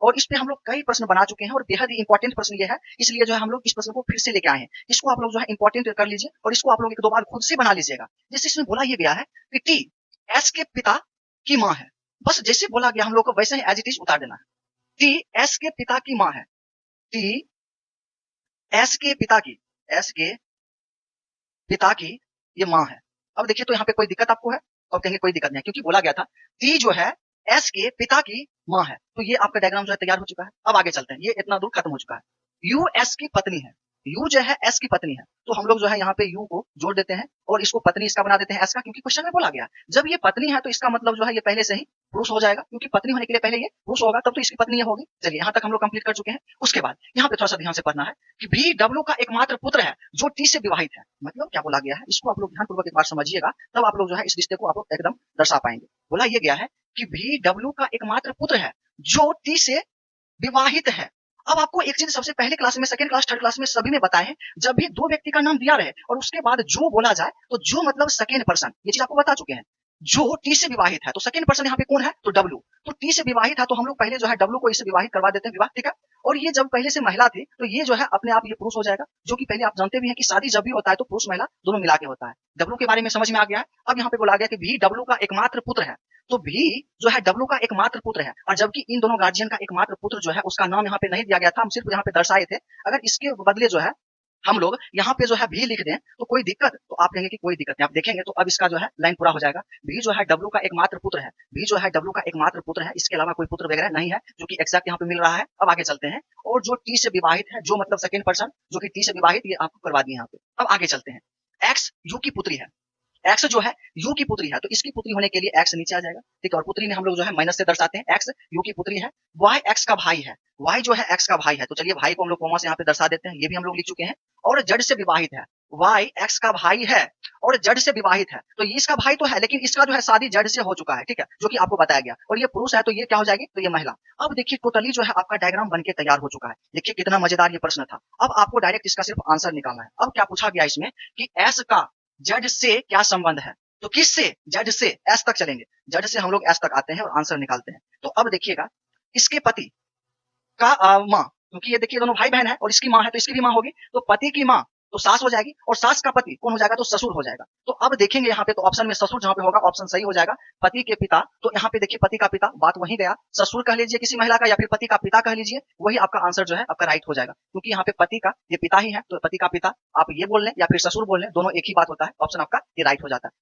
और इस पे हम लोग कई प्रश्न बना चुके हैं और बेहद ही इंपॉर्टेंट प्रश्न ये है, इसलिए जो है हम लोग इस प्रश्न को फिर से लेके आए हैं। इसको आप लोग जो है इंपॉर्टेंट कर लीजिए और इसको आप लोग एक दो बार खुद से बना लीजिएगा। जैसे इसमें बोला ये गया है कि टी एस के पिता की माँ है, बस जैसे बोला गया हम लोग को वैसे ही एज इट इज उतार देना है। टी एस के पिता की माँ है, टी एस के पिता की, एस के पिता की ये माँ है। अब देखिए तो यहाँ पे कोई दिक्कत आपको है? और कहेंगे कोई दिक्कत नहीं है, क्योंकि बोला गया था टी जो है एस के पिता की माँ है। तो ये आपका डायग्राम जो है तैयार हो चुका है। अब आगे चलते हैं, ये इतना दूर खत्म हो चुका है। यू एस की पत्नी है, यू जो है एस की पत्नी है, तो हम लोग जो है यहाँ पे यू को जोड़ देते हैं और इसको पत्नी इसका बना देते हैं एस का, क्योंकि क्वेश्चन में बोला गया है जब ये पत्नी है तो इसका मतलब जो है ये पहले से ही पुरुष हो जाएगा, क्योंकि पत्नी होने के लिए पहले ये पुरुष होगा, तब तो इसकी पत्नी ये होगी। चलिए यहाँ तक हम लोग कंप्लीट कर चुके हैं। उसके बाद यहाँ पे थोड़ा सा ध्यान से पढ़ना है कि भी डब्ल्यू का एकमात्र पुत्र है जो टी से विवाहित है। मतलब क्या बोला गया है, इसको आप लोग ध्यानपूर्वक एक बार समझिएगा, तब आप लोग जो है इस रिश्ते को आप लोग एकदम दर्शा पाएंगे। बोला ये गया है कि भी डब्ल्यू का एकमात्र पुत्र है जो टी से विवाहित है। अब आपको एक चीज सबसे पहले क्लास में, सेकंड क्लास, थर्ड क्लास में सभी में बताए हैं, जब भी दो व्यक्ति का नाम दिया रहे और उसके बाद जो बोला जाए तो जो मतलब सेकंड पर्सन, ये चीज आपको बता चुके हैं। जो टी से विवाहित है तो सेकंड पर्सन यहाँ पे कौन है, तो डब्ल्यू। तो टी से विवाहित है तो हम लोग पहले जो है डब्ल्यू को इससे विवाहित करवा देते हैं, विवाह, ठीक है। और ये जब पहले से महिला थी तो ये जो है अपने आप ये पुरुष हो जाएगा, जो कि पहले आप जानते भी हैं कि शादी जब भी होता है तो पुरुष महिला दोनों मिला के होता है। डब्ल्यू के बारे में समझ में आ गया है। अब यहाँ पे बोला गया कि भी डब्ल्यू का एकमात्र पुत्र है, तो भी जो है डब्ल्यू का एकमात्र पुत्र है, और जबकि इन दोनों गार्जियन का एकमात्र पुत्र जो है उसका नाम यहाँ पे नहीं दिया गया था, हम सिर्फ यहाँ पे दर्शाए थे। अगर इसके बदले जो है हम लोग यहाँ पे जो है भी लिख दें तो कोई दिक्कत, तो आप कहेंगे कि कोई दिक्कत नहीं। आप देखेंगे तो अब इसका जो है लाइन पूरा हो जाएगा। भी जो है डब्ल्यू का एकमात्र पुत्र है, भी जो है डब्ल्यू का एकमात्र पुत्र है, इसके अलावा कोई पुत्र वगैरह नहीं है, जो कि एक्जैक्ट यहाँ पे मिल रहा है। अब आगे चलते हैं, और जो टी से विवाहित है, जो मतलब सेकंड पर्सन जो कि टी से विवाहित, ये आपको करवा दिए यहाँ पे। अब आगे चलते हैं, एक्स यू की पुत्री है, एक्स जो है यू की पुत्री है, तो इसकी पुत्री होने के लिए एक्स नीचे आ जाएगा, ठीक है। और पुत्री में हम लोग जो है माइनस से दर्शाते हैं, एक्स यू की पुत्री है। वाई एक्स का भाई है, वाई जो है एक्स का भाई है, तो चलिए भाई को हम लोग कॉमा से यहाँ पे दर्शा देते हैं, ये भी हम लोग लिख चुके हैं। और जड से विवाहित है, वाई एक्स का भाई है और जड से विवाहित है, तो ये इसका भाई तो है लेकिन इसका जो है शादी जड से हो चुका है, ठीक है, जो कि आपको बताया गया। और ये पुरुष है तो ये क्या हो जाएगी, तो ये महिला। अब देखिए टोटली जो है आपका डायग्राम बनके तैयार हो चुका है। देखिए कितना मजेदार ये प्रश्न था। अब आपको डायरेक्ट इसका सिर्फ आंसर निकालना है। अब क्या पूछा गया इसमें कि एस का जड से क्या संबंध है, तो किस से, जड से एस तक चलेंगे, जड से हम लोग एस तक आते हैं और आंसर निकालते हैं। तो अब देखिएगा इसके पति का माँ, क्योंकि ये देखिए दोनों भाई बहन है और इसकी माँ है तो इसकी भी माँ होगी, तो पति की माँ तो सास हो जाएगी, और सास का पति कौन हो जाएगा, तो ससुर हो जाएगा। तो अब देखेंगे यहाँ पे तो ऑप्शन में ससुर जहाँ पे होगा ऑप्शन सही हो जाएगा। पति के पिता, तो यहाँ पे देखिए पति का पिता, बात वहीं गया, ससुर कह लीजिए किसी महिला का या फिर पति का पिता कह लीजिए, वही आपका आंसर जो है आपका राइट हो जाएगा, क्योंकि यहाँ पे पति का ये पिता ही है, तो पति का पिता आप ये बोल लें या फिर ससुर बोल लें, दोनों एक ही बात होता है, ऑप्शन आपका ये राइट हो जाता है।